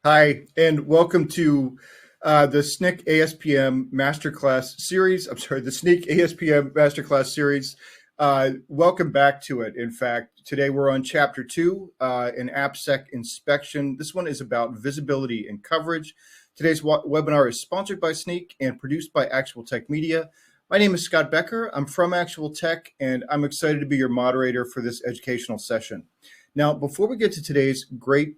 Hi, and welcome to the Snyk ASPM Masterclass series. I'm sorry, the Snyk ASPM Masterclass series. Welcome back to it. In fact, today we're on Chapter 2, an AppSec inspection. This one is about visibility and coverage. Today's webinar is sponsored by Snyk and produced by Actual Tech Media. My name is Scott Becker. I'm from Actual Tech, and I'm excited to be your moderator for this educational session. Now, before we get to today's great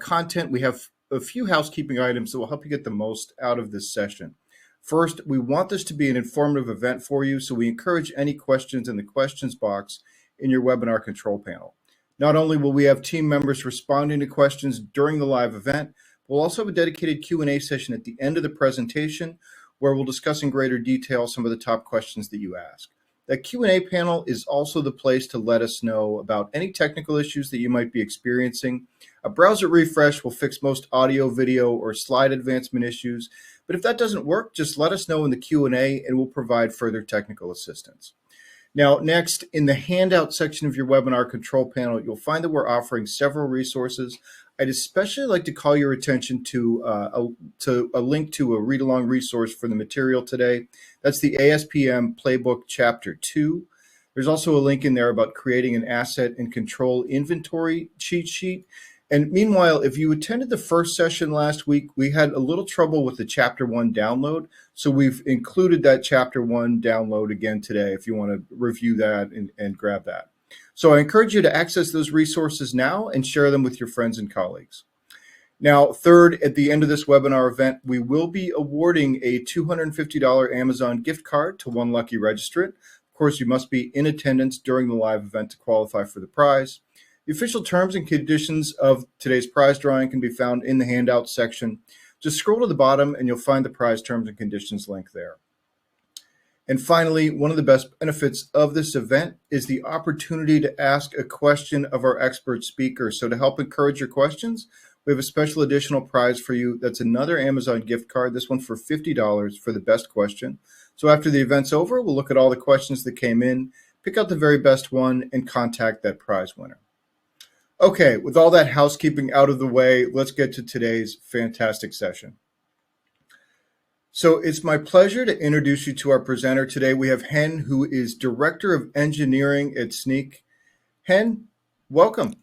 content, we have a few housekeeping items that will help you get the most out of this session. First, we want this to be an informative event for you, so we encourage any questions in the questions box in your webinar control panel. Not only will we have team members responding to questions during the live event, we'll also have a dedicated Q&A session at the end of the presentation where we'll discuss in greater detail some of the top questions that you ask. That Q&A panel is also the place to let us know about any technical issues that you might be experiencing. A browser refresh will fix most audio, video, or slide advancement issues. But if that doesn't work, just let us know in the Q&A and we'll provide further technical assistance. Now, next, in the handout section of your webinar control panel, you'll find that we're offering several resources. I'd especially like to call your attention to a link to a read-along resource for the material today. That's the ASPM Playbook Chapter 2. There's also a link in there about creating an asset and control inventory cheat sheet. And meanwhile, if you attended the first session last week, we had a little trouble with the Chapter 1 download. So we've included that Chapter 1 download again today if you want to review that and grab that. So I encourage you to access those resources now and share them with your friends and colleagues. Now, third, at the end of this webinar event, we will be awarding a $250 Amazon gift card to one lucky registrant. Of course, you must be in attendance during the live event to qualify for the prize. The official terms and conditions of today's prize drawing can be found in the handout section. Just scroll to the bottom and you'll find the prize terms and conditions link there. And finally, one of the best benefits of this event is the opportunity to ask a question of our expert speaker. So to help encourage your questions, we have a special additional prize for you. That's another Amazon gift card, this one for $50 for the best question. So after the event's over, we'll look at all the questions that came in, pick out the very best one, and contact that prize winner. Okay, with all that housekeeping out of the way, let's get to today's fantastic session. So it's my pleasure to introduce you to our presenter today. We have Hen, who is Director of Engineering at Snyk. Hen, welcome.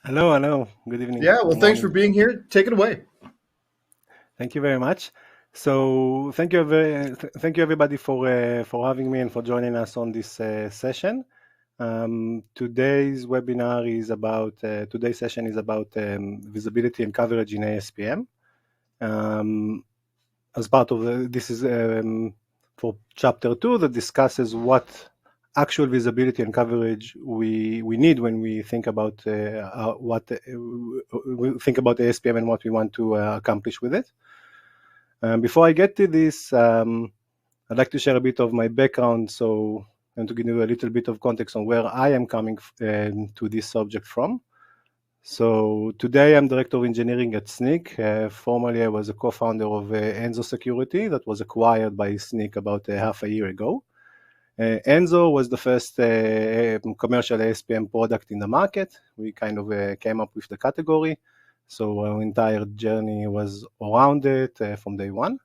Hello. Good evening. Yeah, well, thanks for being here. Take it away. Thank you very much. So thank you everybody for having me and for joining us on this session. Today's session is about visibility and coverage in ASPM. As part of this is for Chapter 2 that discusses what actual visibility and coverage we need when we think about ASPM and what we want to accomplish with it. Before I get to this, I'd like to share a bit of my background, and to give you a little bit of context on where I am coming to this subject from. So today I'm Director of Engineering at Snyk. Formerly I was a co-founder of Enzo Security that was acquired by Snyk about half a year ago. Enzo was the first commercial ASPM product in the market. We kind of came up with the category. So our entire journey was around it from day one.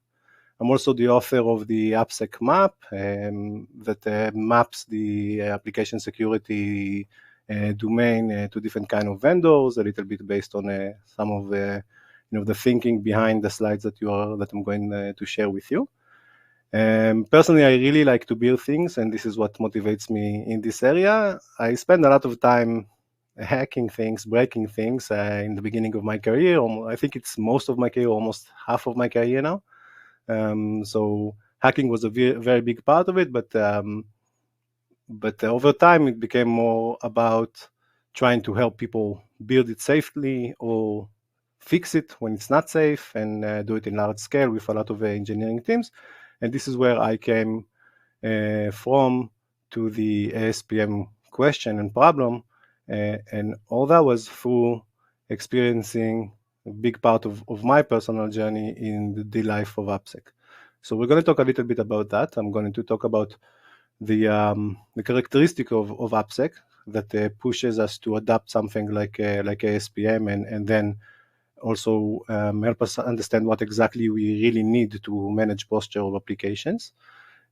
I'm also the author of the AppSec map that maps the application security domain to different kind of vendors, a little bit based on some of the thinking behind the slides that I'm going to share with you. Personally, I really like to build things, and this is what motivates me in this area. I spend a lot of time hacking things, breaking things in the beginning of my career. I think it's most of my career, almost half of my career now. So hacking was a very big part of it, but over time it became more about trying to help people build it safely or fix it when it's not safe and do it in large scale with a lot of engineering teams. And this is where I came from to the ASPM question and problem. And all that was through experiencing a big part of my personal journey in the life of AppSec. So we're going to talk a little bit about that. I'm going to talk about the characteristic of AppSec that pushes us to adopt something like ASPM and then also help us understand what exactly we really need to manage posture of applications.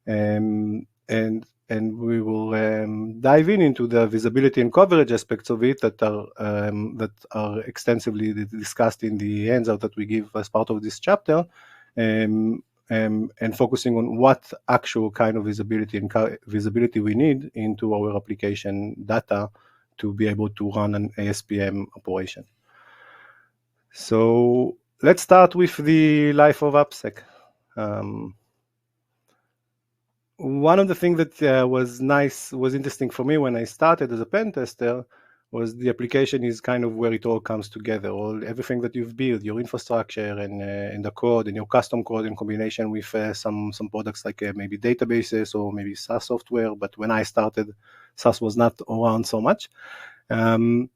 And we will dive into the visibility and coverage aspects of it that are extensively discussed in the handout that we give as part of this chapter, and focusing on what actual kind of visibility we need into our application data to be able to run an ASPM operation. So let's start with the life of AppSec. One of the things that was interesting for me when I started as a pen tester was the application is kind of where it all comes together. Everything that you've built, your infrastructure and the code and your custom code in combination with some products like maybe databases or maybe SaaS software. But when I started, SaaS was not around so much. And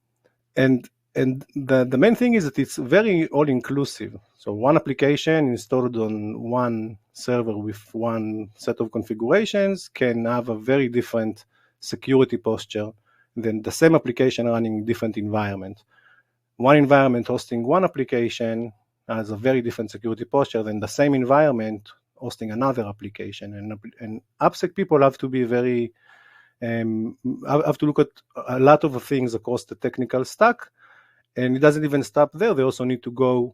the main thing is that it's very all-inclusive. So one application installed on one server with one set of configurations can have a very different security posture than the same application running in different environments. One environment hosting one application has a very different security posture than the same environment hosting another application. And AppSec people have to be very, have to look at a lot of things across the technical stack. And it doesn't even stop there. They also need to go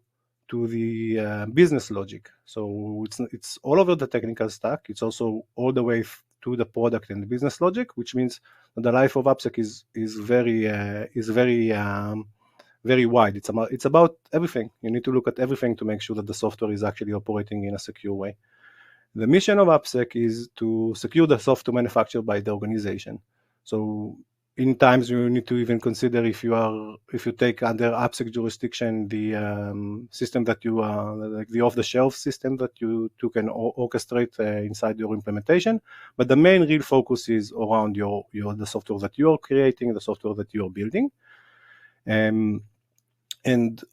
to the business logic. So it's all over the technical stack. It's also all the way to the product and the business logic, which means that the life of AppSec is very wide. It's about everything. You need to look at everything to make sure that the software is actually operating in a secure way. The mission of AppSec is to secure the software manufactured by the organization. So in times you need to even consider if you take under AppSec jurisdiction the system that you like the off-the-shelf system that you can orchestrate inside your implementation. But the main real focus is around the software that you are creating, the software that you are building. And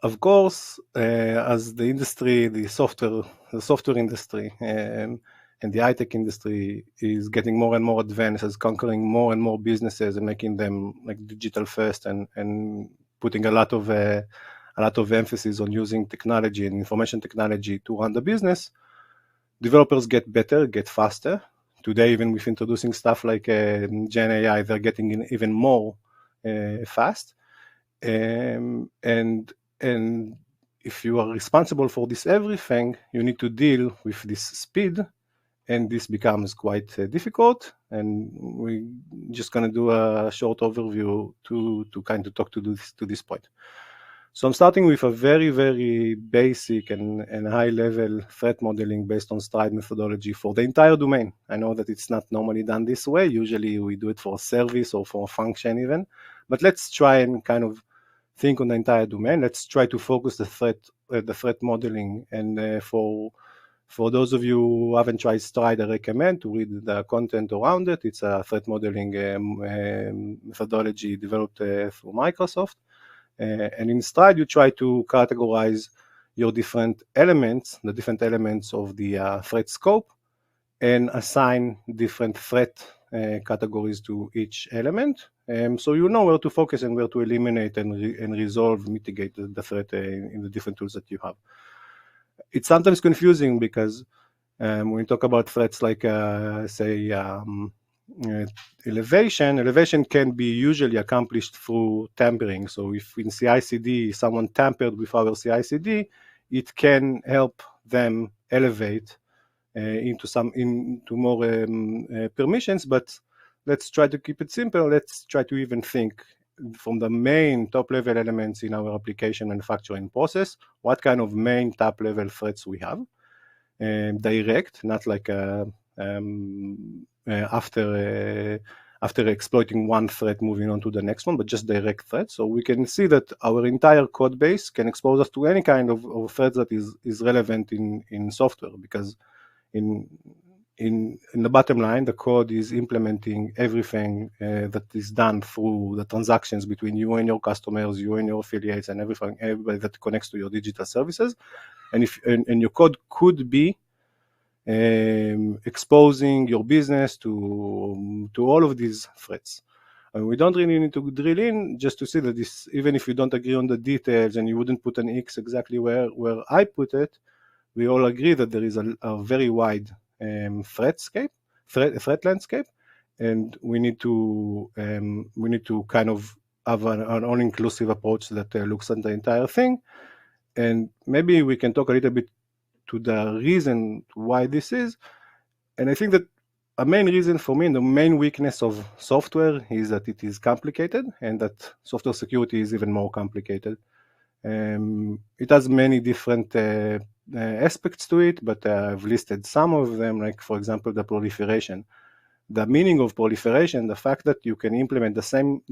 of course, as the industry, the software industry, and the high-tech industry is getting more and more advanced, is conquering more and more businesses and making them like digital first, and putting a lot of emphasis on using technology and information technology to run the business. Developers get better, get faster. Today, even with introducing stuff like Gen AI, they're getting even more fast. And if you are responsible for this everything, you need to deal with this speed, and this becomes quite difficult. And we're just going to do a short overview to kind of talk to this point. So I'm starting with a very, very basic and high-level threat modeling based on Stride methodology for the entire domain. I know that it's not normally done this way. Usually we do it for a service or for a function even. But let's try and kind of think on the entire domain. Let's try to focus the threat modeling. And for those of you who haven't tried Stride, I recommend to read the content around it. It's a threat modeling methodology developed through Microsoft. And in Stride, you try to categorize your different elements, the different elements of the threat scope, and assign different threat categories to each element. So you know where to focus and where to eliminate and resolve, mitigate the threat in the different tools that you have. It's sometimes confusing because when we talk about threats like, say, elevation can be usually accomplished through tampering. So if in CI/CD someone tampered with our CI/CD, it can help them elevate into more permissions. But let's try to keep it simple. Let's try to even think from the main top-level elements in our application manufacturing process, what kind of main top-level threats we have. Direct, not like after exploiting one threat, moving on to the next one, but just direct threats. So we can see that our entire code base can expose us to any kind of threats that is relevant in software, because in the bottom line, the code is implementing everything that is done through the transactions between you and your customers, you and your affiliates, and everybody that connects to your digital services. And your code could be exposing your business to all of these threats. We don't really need to drill in just to see that this, even if you don't agree on the details and you wouldn't put an X exactly where I put it, we all agree that there is a very wide threat landscape, and we need to kind of have an all-inclusive approach that looks at the entire thing. And maybe we can talk a little bit to the reason why this is. And I think that a main reason for me, and the main weakness of software, is that it is complicated, and that software security is even more complicated. It has many different aspects to it, but I've listed some of them, like, for example, the proliferation. The meaning of proliferation, the fact that you can implement the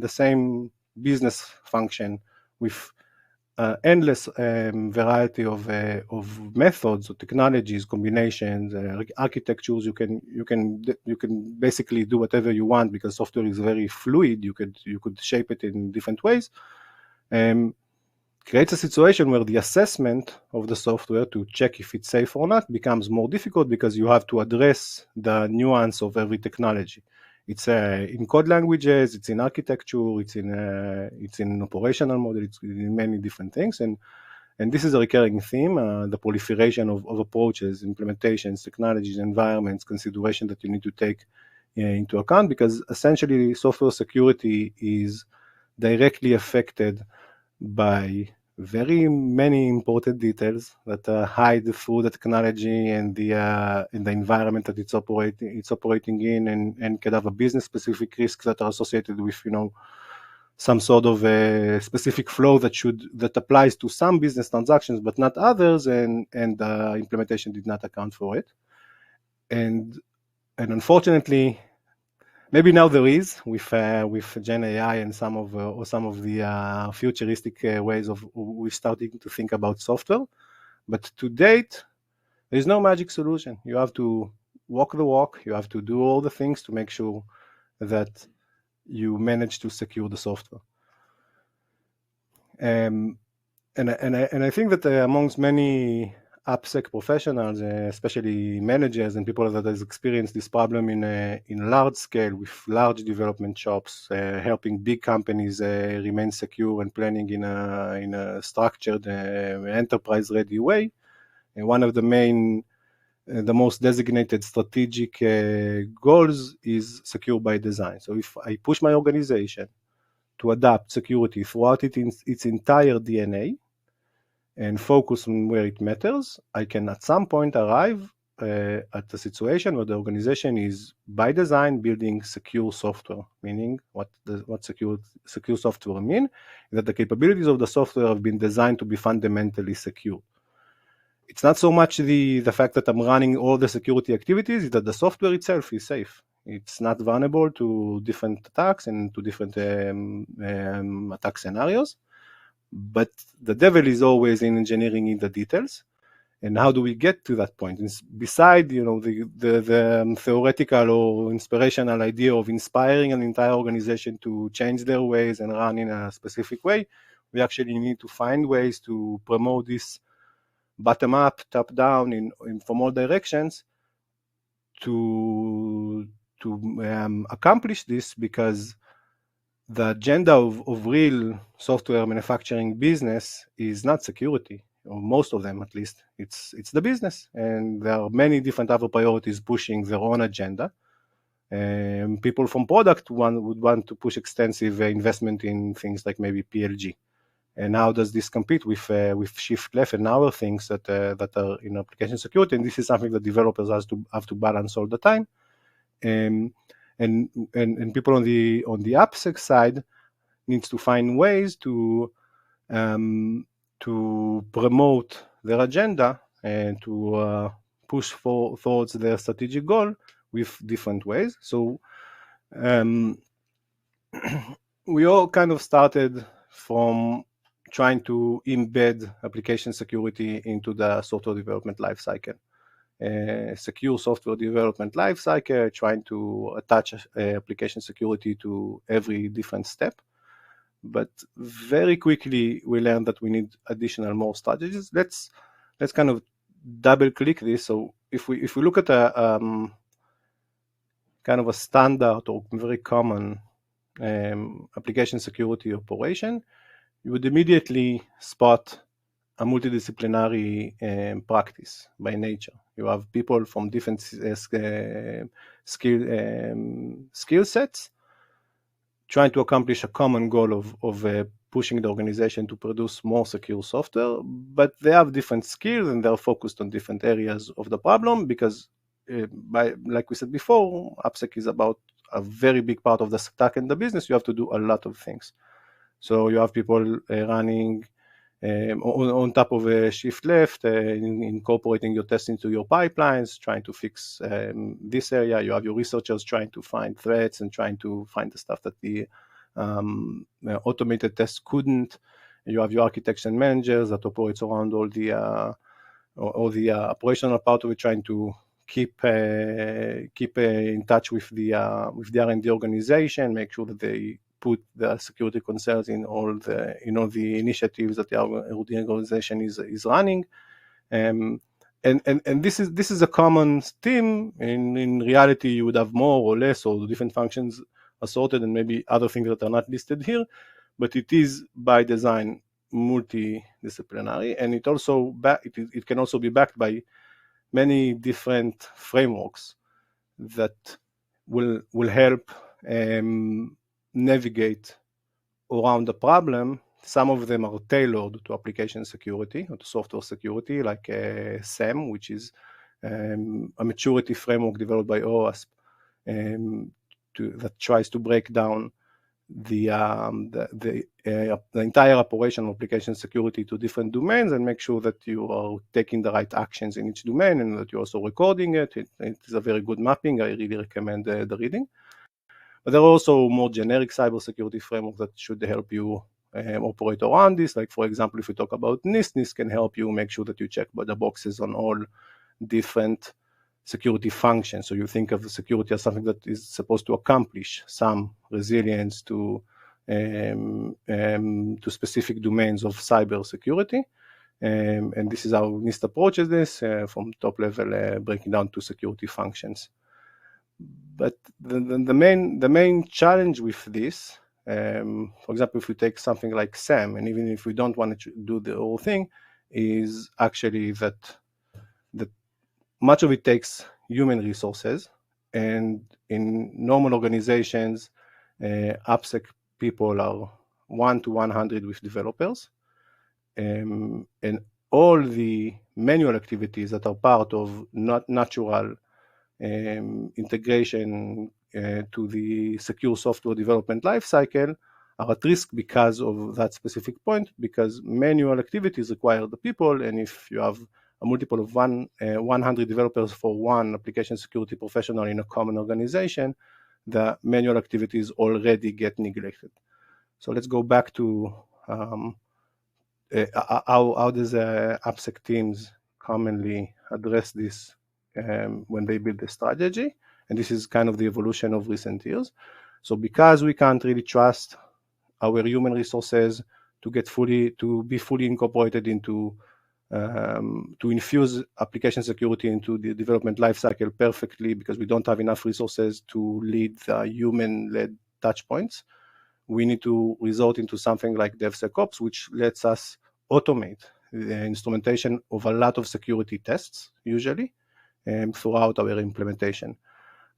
same business function with endless variety of methods or technologies, combinations, architectures. You can basically do whatever you want, because software is very fluid. You could shape it in different ways. Creates a situation where the assessment of the software to check if it's safe or not becomes more difficult, because you have to address the nuance of every technology. It's in code languages, it's in architecture, it's in operational model, it's in many different things, and this is a recurring theme: the proliferation of approaches, implementations, technologies, environments, consideration that you need to take into account, because essentially software security is directly affected by very many important details that hide through the technology and the environment that it's operating in, and can have a business-specific risks that are associated with, some sort of a specific flow that applies to some business transactions but not others, and the implementation did not account for it. And unfortunately, maybe now there is, with Gen AI and some of the futuristic ways of we starting to think about software. But to date, there is no magic solution. You have to walk the walk. You have to do all the things to make sure that you manage to secure the software. And I think that amongst many AppSec professionals, especially managers and people that has experienced this problem in large scale with large development shops, helping big companies remain secure and planning in a structured, enterprise-ready way. And one of the most designated strategic goals is secure by design. So if I push my organization to adapt security throughout its entire DNA, and focus on where it matters, I can at some point arrive at a situation where the organization is by design building secure software. Meaning, what secure software mean? That the capabilities of the software have been designed to be fundamentally secure. It's not so much the fact that I'm running all the security activities, it's that the software itself is safe. It's not vulnerable to different attacks and to different attack scenarios. But the devil is always in engineering in the details. And how do we get to that point? Beside, the theoretical or inspirational idea of inspiring an entire organization to change their ways and run in a specific way, we actually need to find ways to promote this bottom up, top down, from all directions to accomplish this, because the agenda of real software manufacturing business is not security, or most of them at least. It's the business, and there are many different other priorities pushing their own agenda. People from product would want to push extensive investment in things like maybe PLG. And how does this compete with shift left and other things that are in application security? And this is something that developers have to balance all the time. And people on the AppSec side needs to find ways to promote their agenda and to push towards their strategic goal with different ways. So we all kind of started from trying to embed application security into the software development lifecycle. Secure software development lifecycle, trying to attach application security to every different step. But very quickly we learned that we need more strategies. Let's kind of double click this. So if we look at a kind of a standard or very common application security operation, you would immediately spot a multidisciplinary practice by nature. You have people from different skill sets trying to accomplish a common goal of pushing the organization to produce more secure software, but they have different skills and they're focused on different areas of the problem because, like we said before, AppSec is about a very big part of the stack in the business. You have to do a lot of things. So you have people running on top of a shift left, incorporating your tests into your pipelines, trying to fix this area. You have your researchers trying to find threats and trying to find the stuff that the automated tests couldn't. You have your architects and managers that operates around all the operational part of it, trying to keep in touch with the R&D organization, make sure that they put the security concerns in all the initiatives that the organization is running, and this is a common theme. In reality, you would have more or less or different functions assorted, and maybe other things that are not listed here, but it is by design multidisciplinary, and it can also be backed by many different frameworks that will help navigate around the problem. Some of them are tailored to application security or to software security, like SAM, which is a maturity framework developed by OASP that tries to break down the entire operation of application security to different domains and make sure that you are taking the right actions in each domain and that you're also recording it. It is a very good mapping. I really recommend the reading. But there are also more generic cybersecurity frameworks that should help you operate around this. Like, for example, if we talk about NIST can help you make sure that you check the boxes on all different security functions. So you think of security as something that is supposed to accomplish some resilience to specific domains of cybersecurity. And this is how NIST approaches this from top level, breaking down to security functions. But the main challenge with this, for example, if we take something like SAM, and even if we don't want to do the whole thing, is actually that much of it takes human resources, and in normal organizations, AppSec people are 1 to 100 with developers, and all the manual activities that are part of not natural integration to the secure software development lifecycle are at risk because of that specific point, because manual activities require the people, and if you have a multiple of 100 developers for one application security professional in a common organization, the manual activities already get neglected. So let's go back to how does AppSec teams commonly address this when they build the strategy, and this is kind of the evolution of recent years. So because we can't really trust our human resources to be fully incorporated into to infuse application security into the development lifecycle perfectly, because we don't have enough resources to lead the human-led touch points, we need to resort into something like DevSecOps, which lets us automate the instrumentation of a lot of security tests, usually, throughout our implementation.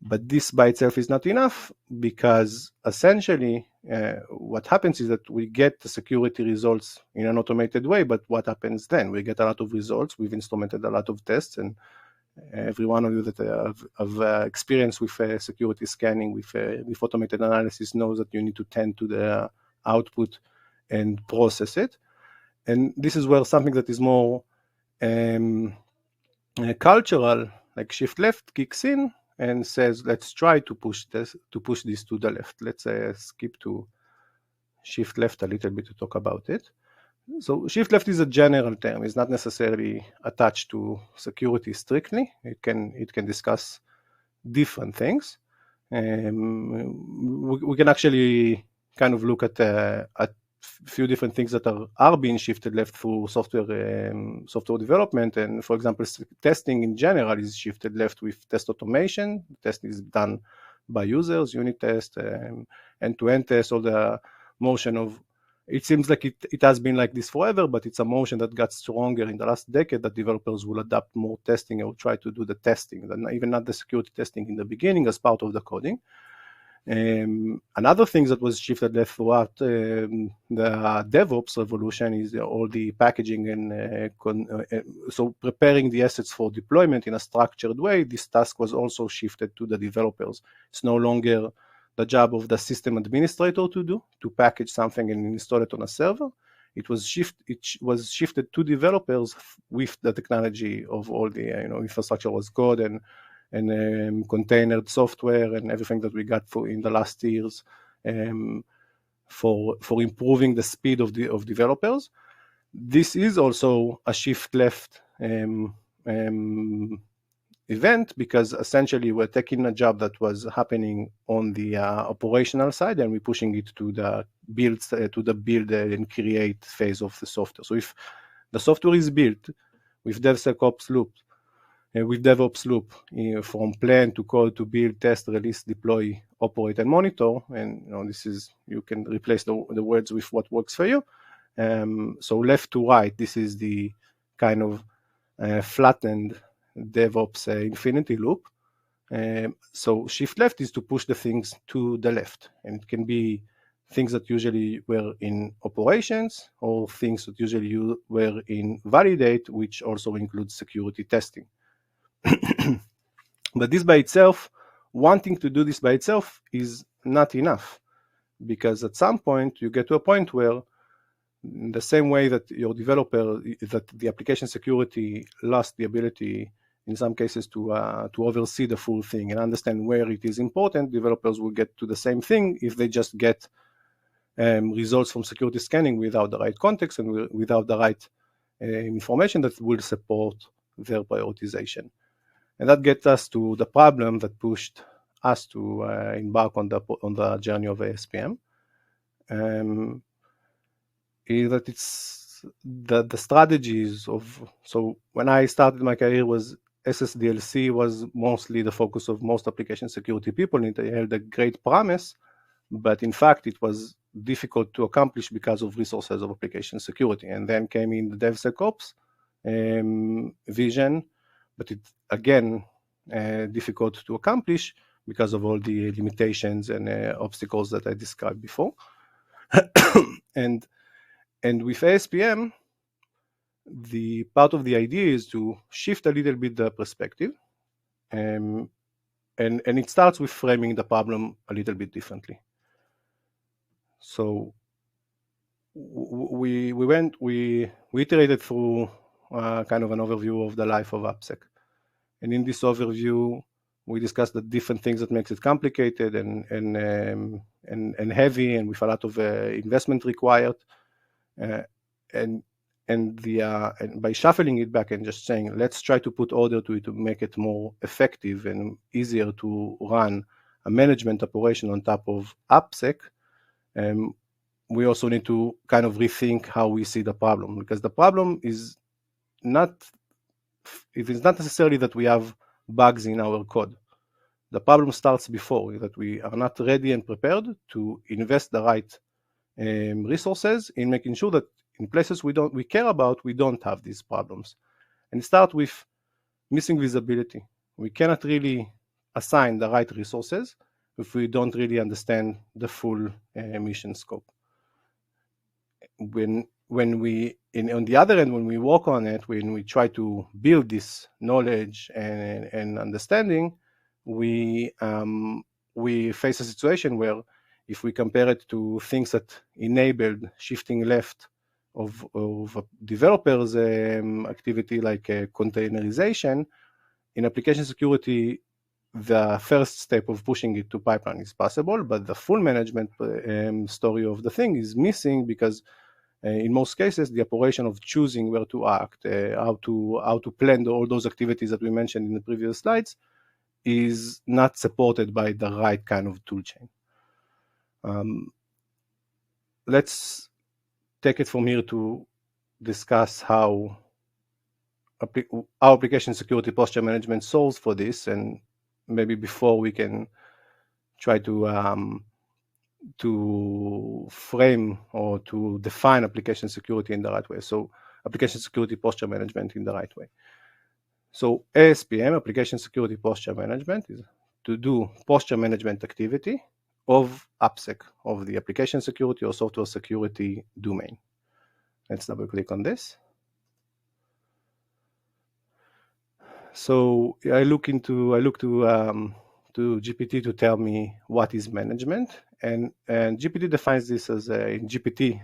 But this by itself is not enough, because essentially what happens is that we get the security results in an automated way, but what happens then? We get a lot of results, we've instrumented a lot of tests, and every one of you that have experience with security scanning, with automated analysis, knows that you need to tend to the output and process it. And this is where something that is more cultural, like shift left, kicks in and says, let's try to push this to the left. Let's skip to shift left a little bit to talk about it. So shift left is a general term. It's not necessarily attached to security strictly. It can discuss different things. We can actually kind of look at a few different things that are being shifted left through software development. And for example, testing in general is shifted left with test automation. Testing is done by users, unit test, end-to-end test, all the motion of, it seems like it has been like this forever, but it's a motion that got stronger in the last decade, that developers will adapt more testing and will try to do the testing, even not the security testing in the beginning as part of the coding. Another thing that was shifted left throughout the DevOps revolution is all the packaging and so preparing the assets for deployment in a structured way. This task was also shifted to the developers. It's no longer the job of the system administrator to do, to package something and install it on a server. It was shifted to developers with the technology of all the infrastructure as code and containered software and everything that we got in the last years for improving the speed of developers. This is also a shift left event, because essentially we're taking a job that was happening on the operational side and we're pushing it to the build and create phase of the software. So if the software is built with DevSecOps loop, with DevOps loop, from plan to code to build, test, release, deploy, operate, and monitor, and this is, you can replace the words with what works for you. So left to right, this is the kind of flattened DevOps infinity loop. So shift left is to push the things to the left, and it can be things that usually were in operations or things that usually were in validate, which also includes security testing. But this by itself, wanting to do this by itself is not enough, because at some point you get to a point where, in the same way that your developer, that the application security lost the ability in some cases to oversee the full thing and understand where it is important, developers will get to the same thing if they just get results from security scanning without the right context and without the right information that will support their prioritization. And that gets us to the problem that pushed us to embark on the journey of ASPM. Is that it's the strategies of, so when I started my career, was SSDLC was mostly the focus of most application security people, and it held a great promise, but in fact it was difficult to accomplish because of resources of application security. And then came in the DevSecOps vision, but it again difficult to accomplish because of all the limitations and obstacles that I described before. And with ASPM, the part of the idea is to shift a little bit the perspective, and it starts with framing the problem a little bit differently. So we iterated through kind of an overview of the life of AppSec, and in this overview we discussed the different things that makes it complicated and heavy and with a lot of investment required. And by shuffling it back and just saying, let's try to put order to it to make it more effective and easier to run a management operation on top of AppSec, we also need to kind of rethink how we see the problem, because the problem is not necessarily that we have bugs in our code. The problem starts before, that we are not ready and prepared to invest the right resources in making sure that in places we care about, we don't have these problems. And start with missing visibility. We cannot really assign the right resources if we don't really understand the full mission scope. On the other end, when we work on it, when we try to build this knowledge and understanding, we face a situation where, if we compare it to things that enabled shifting left of developers' activity, like containerization, in application security, the first step of pushing it to pipeline is possible, but the full management story of the thing is missing, because in most cases, the operation of choosing where to act, how to plan all those activities that we mentioned in the previous slides, is not supported by the right kind of tool chain. Let's take it from here to discuss how our application security posture management solves for this, and maybe before we can frame or to define application security in the right way. So application security posture management in the right way. So ASPM, application security posture management, is to do posture management activity of AppSec, of the application security or software security domain. Let's double click on this. So I look to GPT to tell me what is management, and GPT defines this as GPT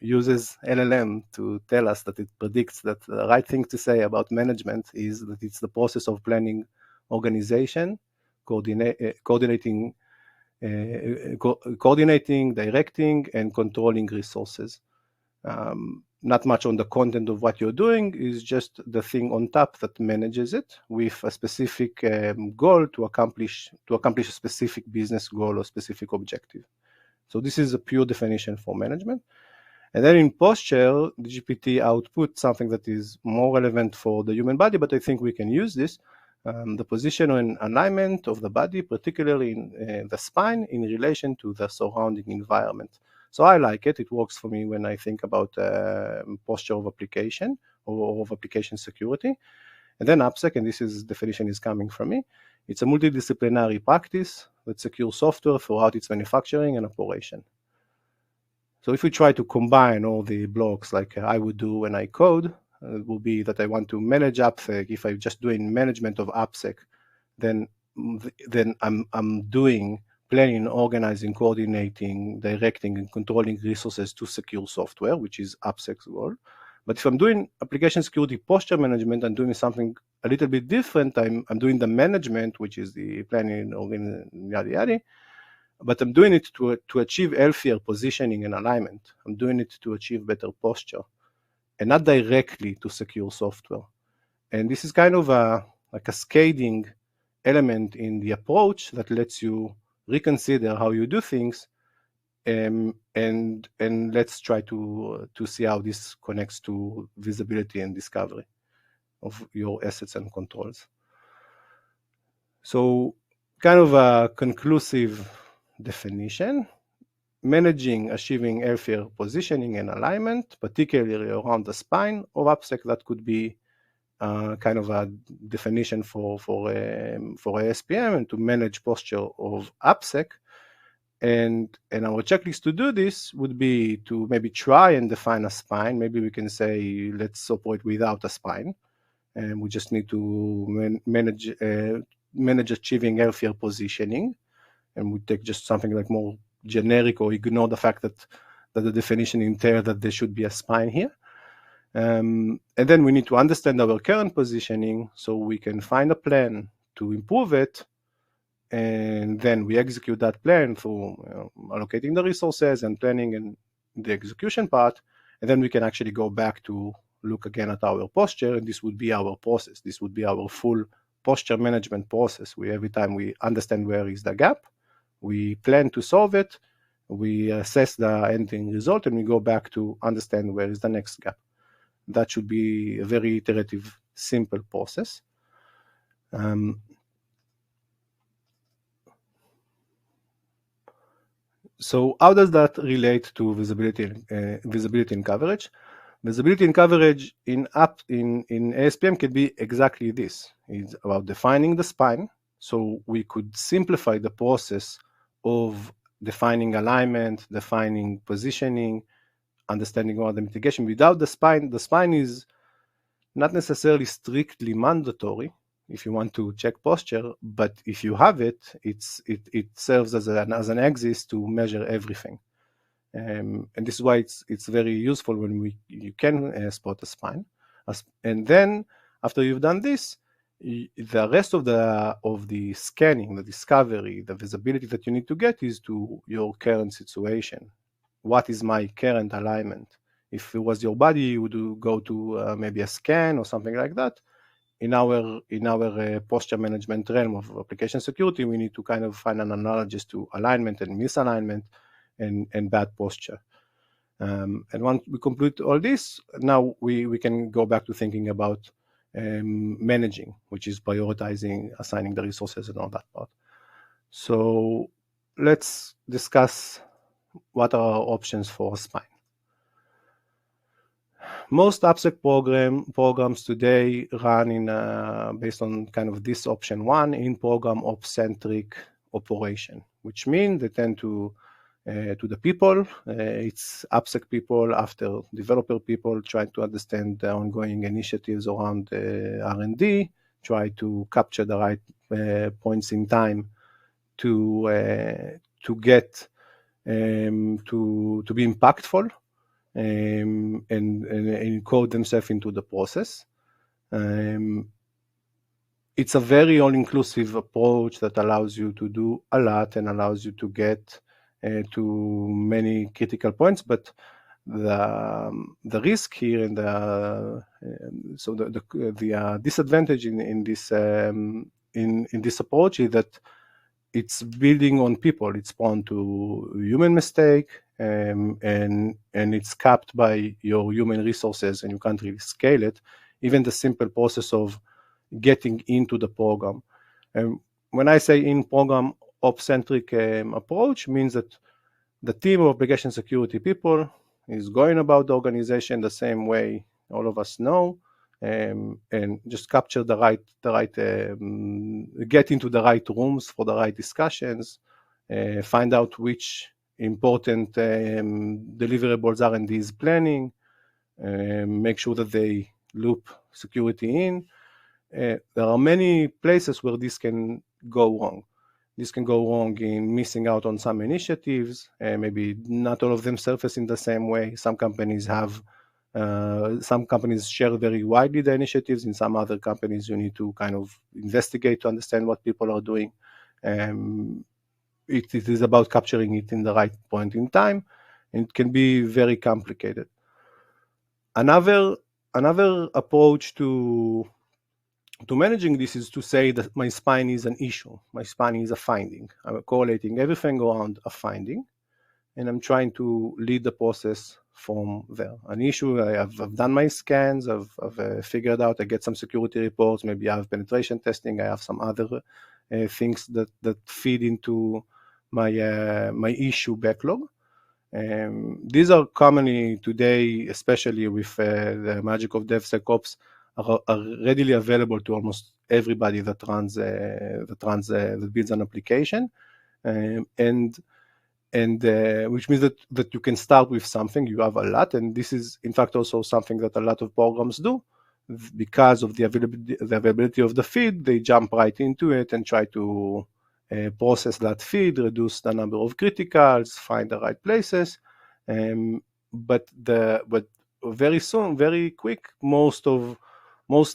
uses LLM to tell us that it predicts that the right thing to say about management is that it's the process of planning, organization, coordinating, directing, and controlling resources. Not much on the content of what you're doing, is just the thing on top that manages it with a specific goal to accomplish a specific business goal or specific objective. So this is a pure definition for management. And then in posture, the GPT outputs something that is more relevant for the human body, but I think we can use this. The position and alignment of the body, particularly in the spine, in relation to the surrounding environment. So I like it. It works for me when I think about posture of application or of application security. And then AppSec, and this is definition is coming from me, it's a multidisciplinary practice that secures software throughout its manufacturing and operation. So if we try to combine all the blocks like I would do when I code, it will be that I want to manage AppSec. If I'm just doing management of AppSec, then I'm doing planning, organizing, coordinating, directing, and controlling resources to secure software, which is AppSec's goal. But if I'm doing application security posture management, I'm doing something a little bit different. I'm doing the management, which is the planning, yada yada. But I'm doing it to achieve healthier positioning and alignment. I'm doing it to achieve better posture, and not directly to secure software. And this is kind of a cascading element in the approach that lets you reconsider how you do things, and let's try to see how this connects to visibility and discovery of your assets and controls. So kind of a conclusive definition: managing, achieving healthier positioning and alignment, particularly around the spine of AppSec. That could be kind of a definition for ASPM, and to manage posture of AppSec. And our checklist to do this would be to maybe try and define a spine. Maybe we can say, let's operate without a spine, and we just need to manage achieving healthier positioning. And we take just something like more generic, or ignore the fact that the definition entails that there should be a spine here. And then we need to understand our current positioning so we can find a plan to improve it. And then we execute that plan through allocating the resources and planning and the execution part. And then we can actually go back to look again at our posture, and this would be our process. This would be our full posture management process. Every time we understand where is the gap, we plan to solve it, we assess the ending result, and we go back to understand where is the next gap. That should be a very iterative, simple process. So how does that relate to visibility and coverage? Visibility and coverage in ASPM can be exactly this. It's about defining the spine. So we could simplify the process of defining alignment, defining positioning, understanding all the mitigation. Without the spine is not necessarily strictly mandatory if you want to check posture, but if you have it, it serves as an axis to measure everything. And this is why it's very useful when you can spot a spine. And then after you've done this, the rest of the scanning, the discovery, the visibility that you need to get is to your current situation. What is my current alignment? If it was your body, you would go to maybe a scan or something like that. In our posture management realm of application security, we need to kind of find an analogous to alignment and misalignment and bad posture. And once we complete all this, now we can go back to thinking about managing, which is prioritizing, assigning the resources and all that part. So let's discuss what are our options for spine. Most AppSec programs today run in based on kind of this option one, in-program op-centric operation, which means they tend to the people. It's AppSec people after developer people trying to understand the ongoing initiatives around R&D, try to capture the right points in time to get to be impactful and encode themselves into the process. It's a very all-inclusive approach that allows you to do a lot and allows you to get to many critical points, but the risk here and the disadvantage in this approach is that it's building on people. It's prone to human mistake, and it's capped by your human resources, and you can't really scale it. Even the simple process of getting into the program. When I say in-program op-centric approach, means that the team of application security people is going about the organization the same way all of us know, and just capture the right get into the right rooms for the right discussions, find out which important deliverables R&D is planning, make sure that they loop security in. There are many places where this can go wrong. This can go wrong in missing out on some initiatives. Maybe not all of them surface in the same way. Some companies share very widely the initiatives. In some other companies, you need to kind of investigate to understand what people are doing. It is about capturing it in the right point in time. And it can be very complicated. Another approach to managing this is to say that my spine is an issue. My spine is a finding. I'm correlating everything around a finding, and I'm trying to lead the process from there. An issue, I've done my scans, I've figured out, I get some security reports, maybe I have penetration testing, I have some other things that feed into my issue backlog. These are commonly today, especially with the magic of DevSecOps, are readily available to almost everybody that builds an application, and which means that you can start with something. You have a lot, and this is in fact also something that a lot of programs do. Because of the availability of the feed, they jump right into it and try to process that feed, reduce the number of criticals, find the right places, but very soon, very quick, most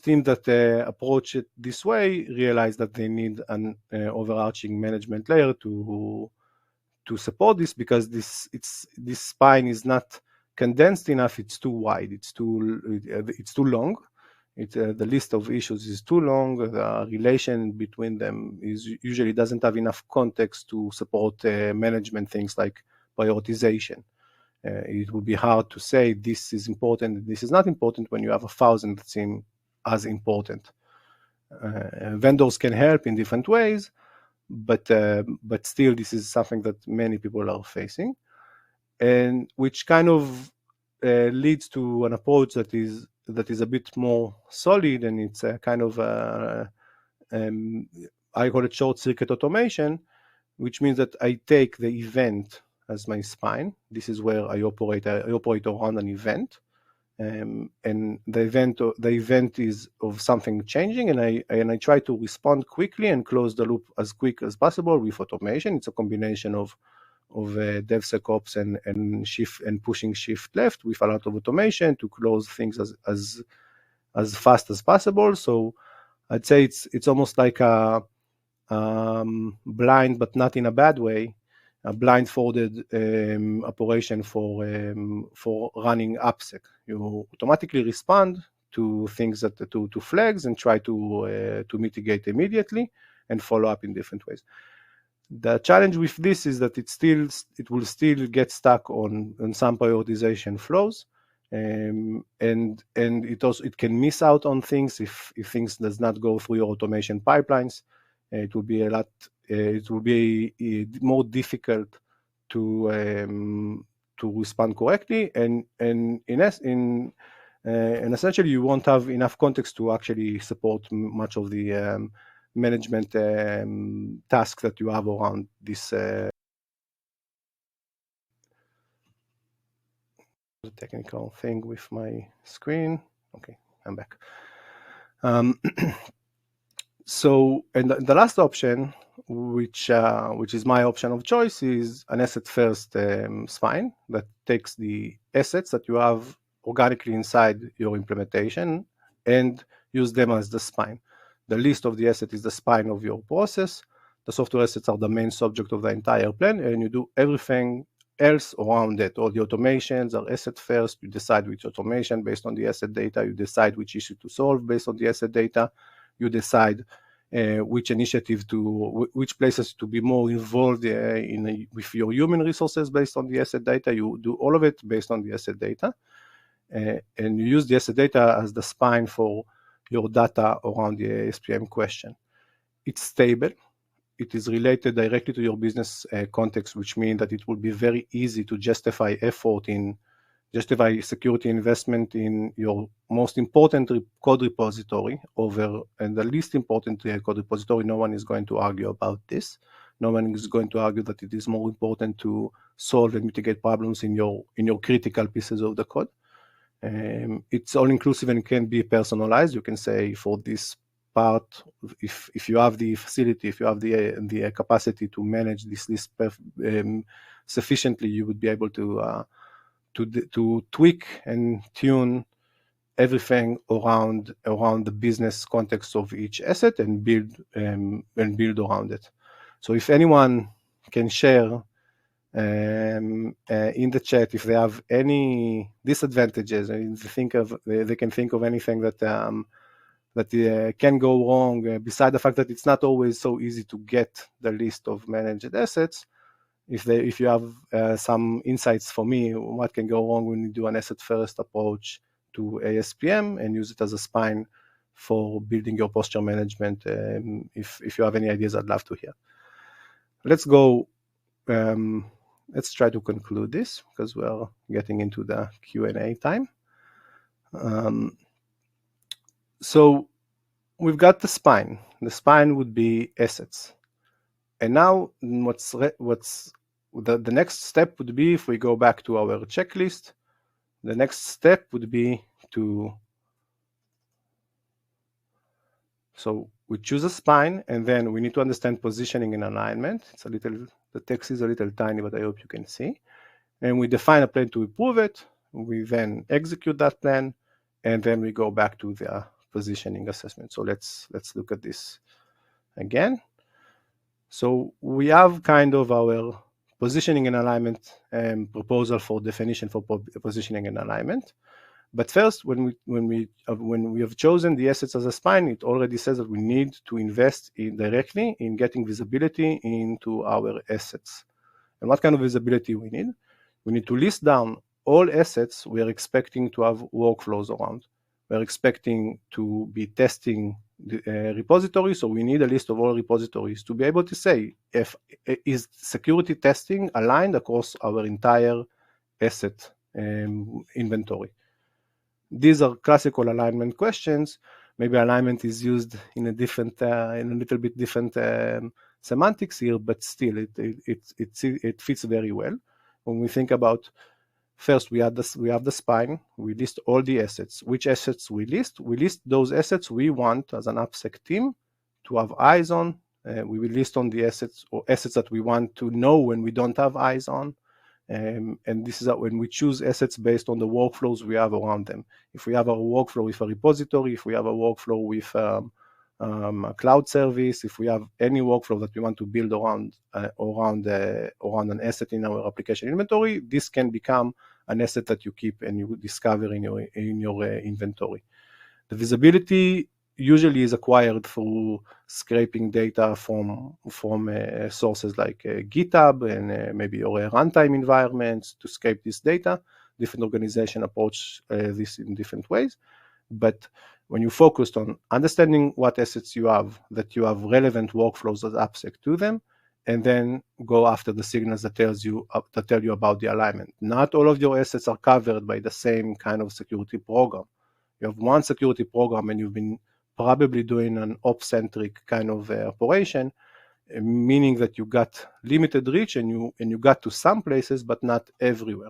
teams that approach it this way realize that they need an overarching management layer to support this, because this spine is not condensed enough. It's too wide. It's too long. The list of issues is too long. The relation between them usually doesn't have enough context to support management things like prioritization. It would be hard to say this is important, this is not important, when you have 1,000 that seem as important. Vendors can help in different ways, but still this is something that many people are facing, and which kind of leads to an approach that is a bit more solid, and it's a kind of I call it short circuit automation, which means that I take the event as my spine. This is where I operate around an event, and the event is of something changing, and I try to respond quickly and close the loop as quick as possible with automation. It's a combination of DevSecOps and shift and pushing shift left with a lot of automation to close things as fast as possible. So I'd say it's almost like a blind, but not in a bad way, a blindfolded operation for running AppSec. You automatically respond to things to flags and try to mitigate immediately and follow up in different ways. The challenge with this is that it will still get stuck on some prioritization flows, and it can miss out on things if things does not go through your automation pipelines. It will be a lot it will be more difficult to respond correctly, and essentially you won't have enough context to actually support much of the management tasks that you have around this. The technical thing with my screen. Okay, I'm back. So, and the last option, which is my option of choice, is an asset first spine that takes the assets that you have organically inside your implementation and use them as the spine. The list of the asset is the spine of your process. The software assets are the main subject of the entire plan, and you do everything else around it. All the automations are asset first. You decide which automation based on the asset data. You decide which issue to solve based on the asset data. You decide which initiative which places to be more involved with your human resources based on the asset data. You do all of it based on the asset data, and you use the asset data as the spine for your data around the ASPM question. It's stable. It is related directly to your business context, which means that it will be very easy to justify security investment in your most important code repository and the least important code repository. No one is going to argue about this. No one is going to argue that it is more important to solve and mitigate problems in your critical pieces of the code. It's all inclusive and can be personalized. You can say for this part, if you have the facility, if you have the capacity to manage this list sufficiently, you would be able to tweak and tune everything around the business context of each asset and build around it. So if anyone can share in the chat if they have any disadvantages and they can think of anything that can go wrong, beside the fact that it's not always so easy to get the list of managed assets. If you have some insights for me, what can go wrong when you do an asset first approach to ASPM and use it as a spine for building your posture management? If you have any ideas, I'd love to hear. Let's go. Let's try to conclude this because we're getting into the Q&A time. So we've got the spine. The spine would be assets. And now the next step would be, if we go back to our checklist, the next step would be so we choose a spine, and then we need to understand positioning and alignment. The text is a little tiny, but I hope you can see. And we define a plan to improve it. We then execute that plan, and then we go back to the positioning assessment. So let's look at this again. So we have kind of our positioning and alignment proposal for definition for positioning and alignment. But first, when we have chosen the assets as a spine, it already says that we need to invest directly in getting visibility into our assets. And what kind of visibility we need? We need to list down all assets we are expecting to have workflows around. We're expecting to be testing the repository, so we need a list of all repositories to be able to say is security testing aligned across our entire asset inventory. These are classical alignment questions. Maybe alignment is used in a little bit different semantics here, but still it fits very well. When we think about, first we have the spine, we list all the assets. Which assets we list? We list those assets we want as an AppSec team to have eyes on. We will list on the assets that we want to know when we don't have eyes on. And this is when we choose assets based on the workflows we have around them. If we have a workflow with a repository, if we have a workflow with a cloud service, if we have any workflow that we want to build around an asset in our application inventory, this can become an asset that you keep and you discover in your inventory. The visibility usually is acquired through scraping data from sources like GitHub and maybe your runtime environments to scrape this data. Different organizations approach this in different ways, but when you focused on understanding what assets you have, that you have relevant workflows as AppSec to them, and then go after the signals that tell you about the alignment. Not all of your assets are covered by the same kind of security program. You have one security program and you've been probably doing an op-centric kind of operation, meaning that you got limited reach and you got to some places but not everywhere.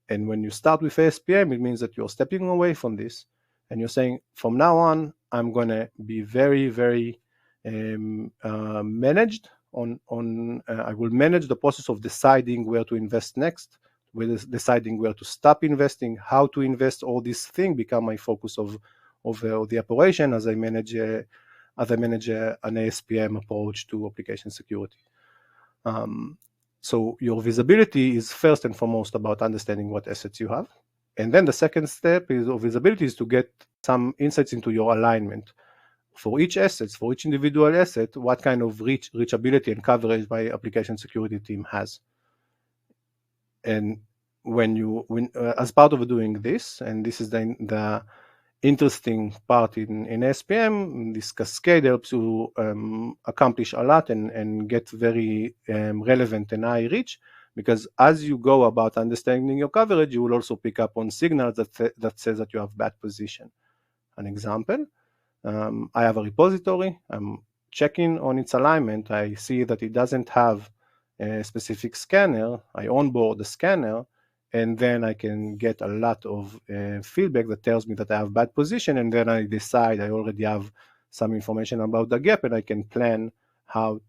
And when you start with ASPM, it means that you're stepping away from this and you're saying, from now on, I'm going to be very, very managed I will manage the process of deciding where to invest next, deciding where to stop investing, how to invest. All these things become my focus of the operation as I manage an ASPM approach to application security. So your visibility is first and foremost about understanding what assets you have. And then the second step of visibility is to get some insights into your alignment. For each asset, for each individual asset, what kind of reachability and coverage my application security team has. And as part of doing this, and this is the interesting part in ASPM, this cascade helps you accomplish a lot and get very relevant and high reach, because as you go about understanding your coverage, you will also pick up on signals that says that you have bad position. An example, I have a repository, I'm checking on its alignment, I see that it doesn't have a specific scanner, I onboard the scanner, and then I can get a lot of feedback that tells me that I have bad position, and then I decide I already have some information about the gap, and I can plan how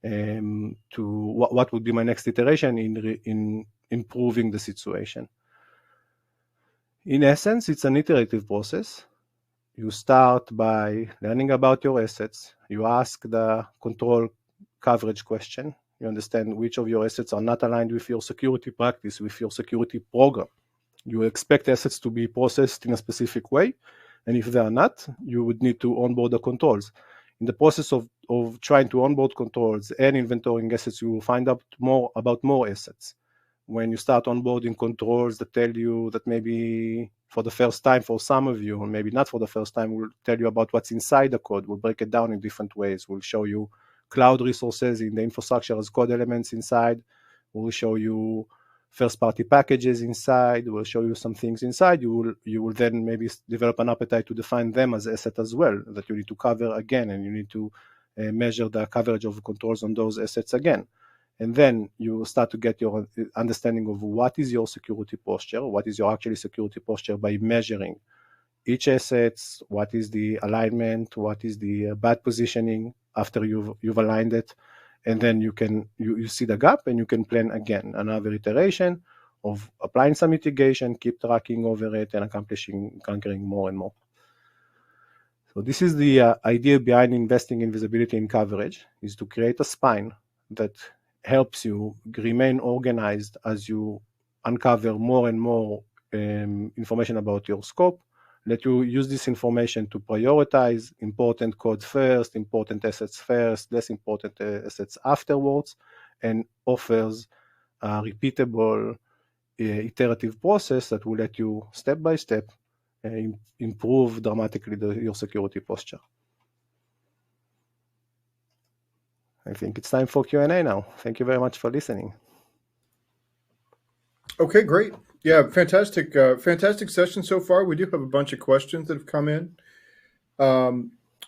what would be my next iteration in improving the situation. In essence, it's an iterative process. You start by learning about your assets. You ask the control coverage question. You understand which of your assets are not aligned with your security practice, with your security program. You expect assets to be processed in a specific way, and if they are not, you would need to onboard the controls. In the process of trying to onboard controls and inventorying assets, you will find out more about more assets. When you start onboarding controls that tell you that maybe for the first time for some of you, or maybe not for the first time, we'll tell you about what's inside the code. We'll break it down in different ways. We'll show you cloud resources in the infrastructure as code elements inside. We'll show you first-party packages inside. We'll show you some things inside. You will then maybe develop an appetite to define them as asset as well, that you need to cover again, and you need to measure the coverage of controls on those assets again. And then you start to get your understanding of what is your security posture, what is your actually security posture by measuring each assets, what is the alignment, what is the bad positioning after you've aligned it. And then you see the gap and you can plan again another iteration of applying some mitigation, keep tracking over it, and conquering more and more. So this is the idea behind investing in visibility and coverage, is to create a spine that helps you remain organized as you uncover more and more information about your scope. Let you use this information to prioritize important code first, important assets first, less important assets afterwards, and offers a repeatable iterative process that will let you step by step improve dramatically your security posture. I think it's time for Q&A now. Thank you very much for listening. Okay, great. Yeah, fantastic session so far. We do have a bunch of questions that have come in.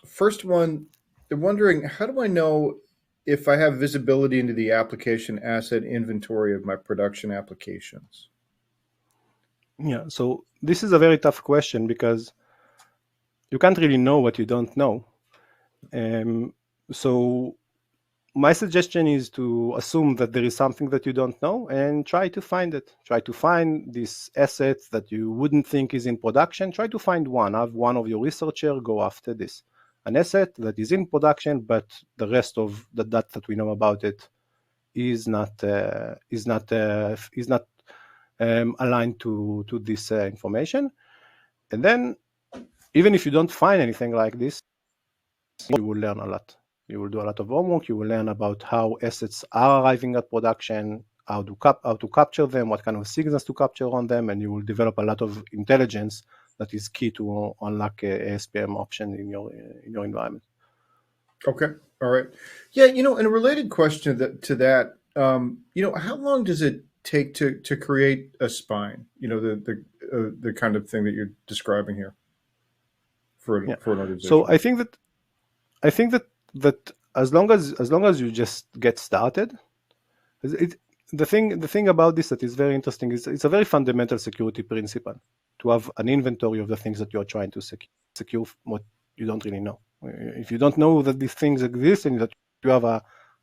First one, I'm wondering, how do I know if I have visibility into the application asset inventory of my production applications? Yeah, so this is a very tough question because you can't really know what you don't know. So my suggestion is to assume that there is something that you don't know and try to find it. Try to find this asset that you wouldn't think is in production. Try to find one. Have one of your researchers go after this. An asset that is in production, but the rest of the data that we know about it is not aligned to this information. And then, even if you don't find anything like this, you will learn a lot. You will do a lot of homework. You will learn about how assets are arriving at production, how to capture them, what kind of signals to capture on them, and you will develop a lot of intelligence that is key to unlock a ASPM option in your environment. Okay. All right. Yeah. And a related question to that, how long does it take to create a spine? The kind of thing that you're describing here for an organization. So I think that as long as you just get started, the thing about this that is very interesting is it's a very fundamental security principle to have an inventory of the things that you are trying to secure what you don't really know. If you don't know that these things exist and that you have a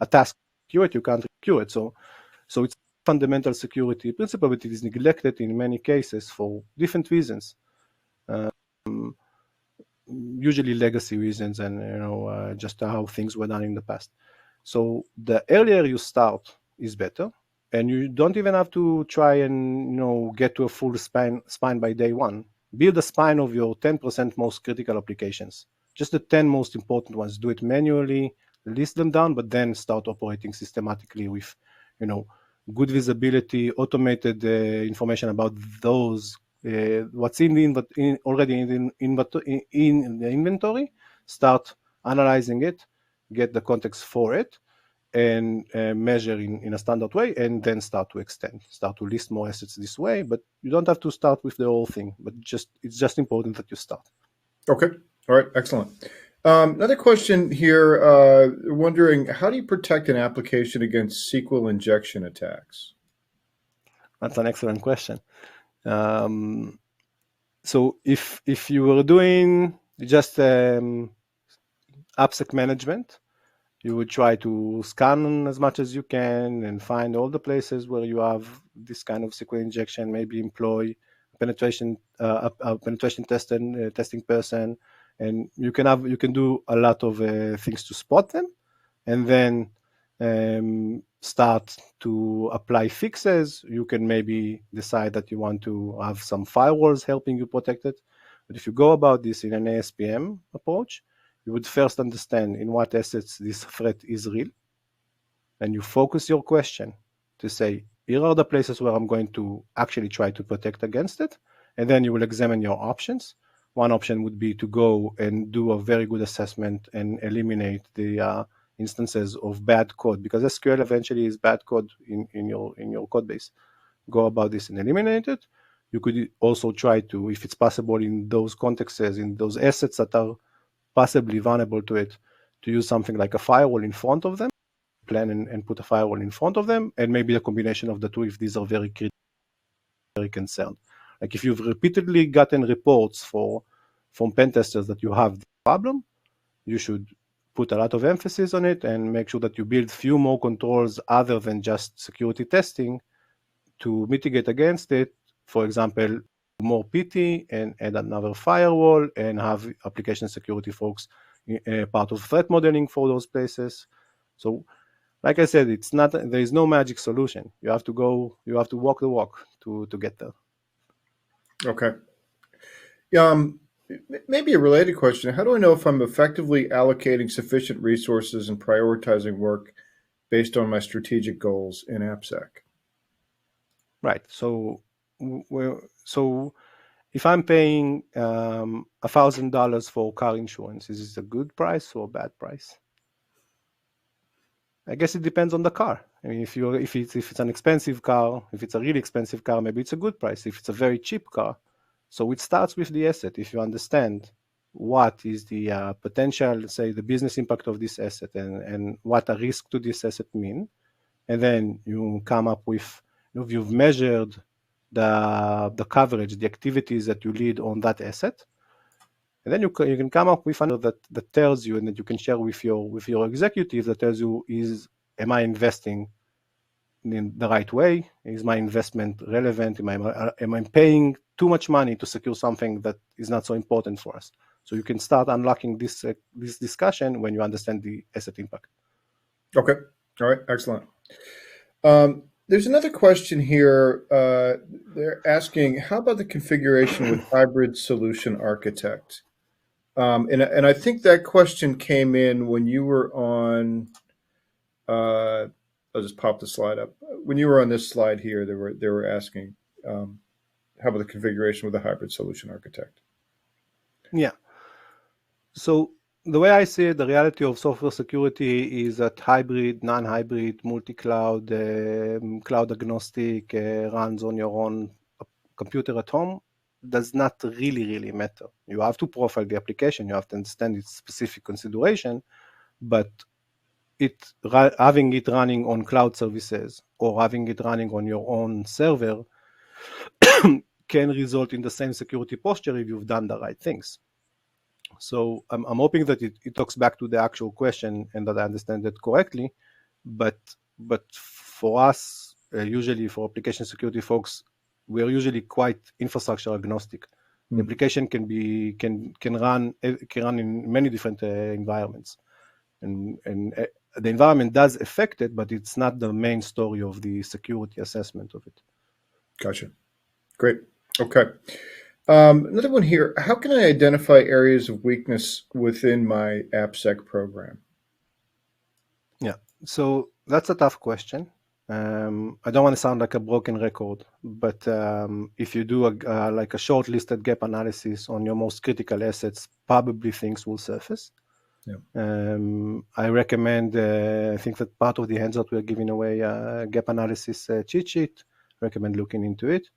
task to secure it, you can't secure it. So it's a fundamental security principle, but it is neglected in many cases for different reasons. Usually legacy reasons and just how things were done in the past. So the earlier you start is better, and you don't even have to try and get to a full spine by day one. Build a spine of your 10% most critical applications, just the 10 most important ones. Do it manually, list them down, but then start operating systematically with good visibility, automated information about those what's already in the inventory. Start analyzing it, get the context for it, and measure in a standard way, and then start to list more assets this way. But you don't have to start with the whole thing, but it's just important that you start. Okay. All right. Excellent. Another question here, wondering, how do you protect an application against SQL injection attacks? That's an excellent question. So if you were doing just AppSec management, you would try to scan as much as you can and find all the places where you have this kind of SQL injection. Maybe employ penetration testing person, and you can do a lot of things to spot them, and then start to apply fixes. You can maybe decide that you want to have some firewalls helping you protect it. But if you go about this in an ASPM approach, you would first understand in what assets this threat is real, and you focus your question to say, here are the places where I'm going to actually try to protect against it, and then you will examine your options. One option would be to go and do a very good assessment and eliminate the instances of bad code, because SQL eventually is bad code in your code base. Go about this and eliminate it. You could also try to, if it's possible in those contexts, in those assets that are possibly vulnerable to it, to use something like a firewall in front of them, plan and put a firewall in front of them, and maybe a combination of the two if these are very concerned. Like if you've repeatedly gotten reports from pen testers that you have the problem, you should put a lot of emphasis on it and make sure that you build few more controls other than just security testing to mitigate against it. For example, more PT and add another firewall and have application security folks part of threat modeling for those places. So like I said, there is no magic solution. You have to walk the walk to get there. Okay. Maybe a related question. How do I know if I'm effectively allocating sufficient resources and prioritizing work based on my strategic goals in AppSec? Right. So if I'm paying $1,000 for car insurance, is this a good price or a bad price? I guess it depends on the car. I mean, if it's an expensive car, if it's a really expensive car, maybe it's a good price. If it's a very cheap car, so it starts with the asset. If you understand what is the potential, say, the business impact of this asset and what a risk to this asset mean, and then you come up with, you've measured the coverage, the activities that you lead on that asset, and then you can come up with another that tells you, and that you can share with your executive, that tells you, am I investing in the right way? Is my investment relevant? Am I paying too much money to secure something that is not so important for us? So you can start unlocking this discussion when you understand the asset impact. Okay. All right. Excellent. There's another question here. They're asking, how about the configuration with hybrid solution architect? And I think that question came in when you were on. I'll just pop the slide up. When you were on this slide here, they were asking How about the configuration with a hybrid solution architect? Yeah. So the way I see it, the reality of software security is that hybrid, non-hybrid, multi-cloud, cloud agnostic, runs on your own computer at home does not really matter. You have to profile the application, you have to understand its specific consideration, but having it running on cloud services or having it running on your own server can result in the same security posture if you've done the right things. So I'm hoping that it talks back to the actual question and that I understand it correctly. But for us, usually for application security folks, we're usually quite infrastructure agnostic. The application can run in many different environments, and the environment does affect it, but it's not the main story of the security assessment of it. Gotcha. Great. Okay. Another one here. How can I identify areas of weakness within my AppSec program? Yeah, so that's a tough question. I don't want to sound like a broken record, but if you do like a short-listed gap analysis on your most critical assets, probably things will surface. Yeah. I recommend, I think that part of the handout we're giving away gap analysis cheat sheet. Recommend looking into it.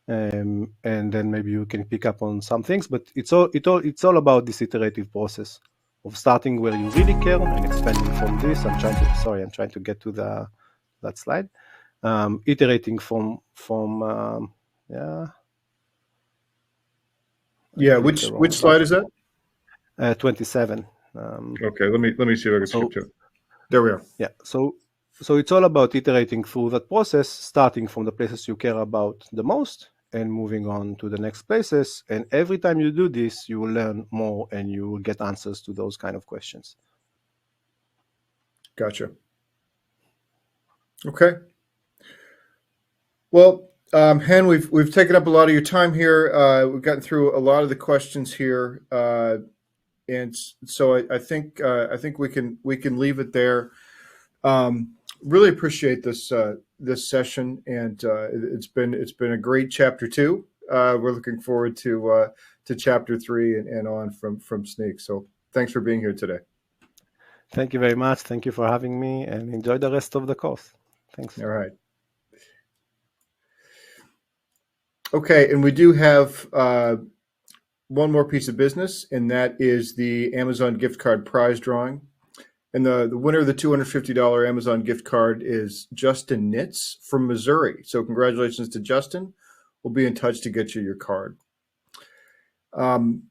And then maybe you can pick up on some things, but it's all about this iterative process of starting where you really care and expanding from this. I'm trying to get to that slide. Iterating from Which slide is that? 27. Okay, let me see if I can skip to it. There we are. Yeah. So it's all about iterating through that process, starting from the places you care about the most and moving on to the next places. And every time you do this, you will learn more and you will get answers to those kind of questions. Gotcha. Okay. Well, Hen, we've taken up a lot of your time here. We've gotten through a lot of the questions here, and so I think we can leave it there. Really appreciate this session, and it's been a great chapter 2. We're looking forward to chapter 3 and on from Snyk. So thanks for being here today. Thank you very much. Thank you for having me, and enjoy the rest of the course. Thanks. All right. Okay, and we do have one more piece of business, and that is the Amazon gift card prize drawing. And the winner of the $250 Amazon gift card is Justin Nitz from Missouri. So congratulations to Justin. We'll be in touch to get you your card. And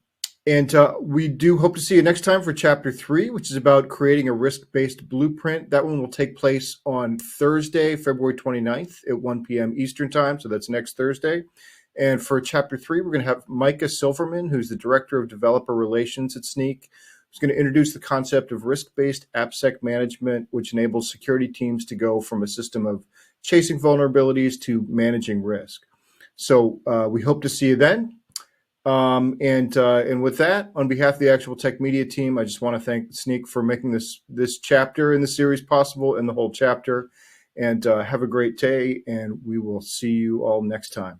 we do hope to see you next time for Chapter 3, which is about creating a risk-based blueprint. That one will take place on Thursday, February 29th at 1 p.m. Eastern Time. So that's next Thursday. And for Chapter 3, we're going to have Micah Silverman, who's the Director of Developer Relations at Snyk, who's going to introduce the concept of risk-based AppSec management, which enables security teams to go from a system of chasing vulnerabilities to managing risk. So we hope to see you then. And with that, on behalf of the Actual Tech Media team, I just want to thank Snyk for making this chapter in the series possible and the whole chapter. And have a great day, and we will see you all next time.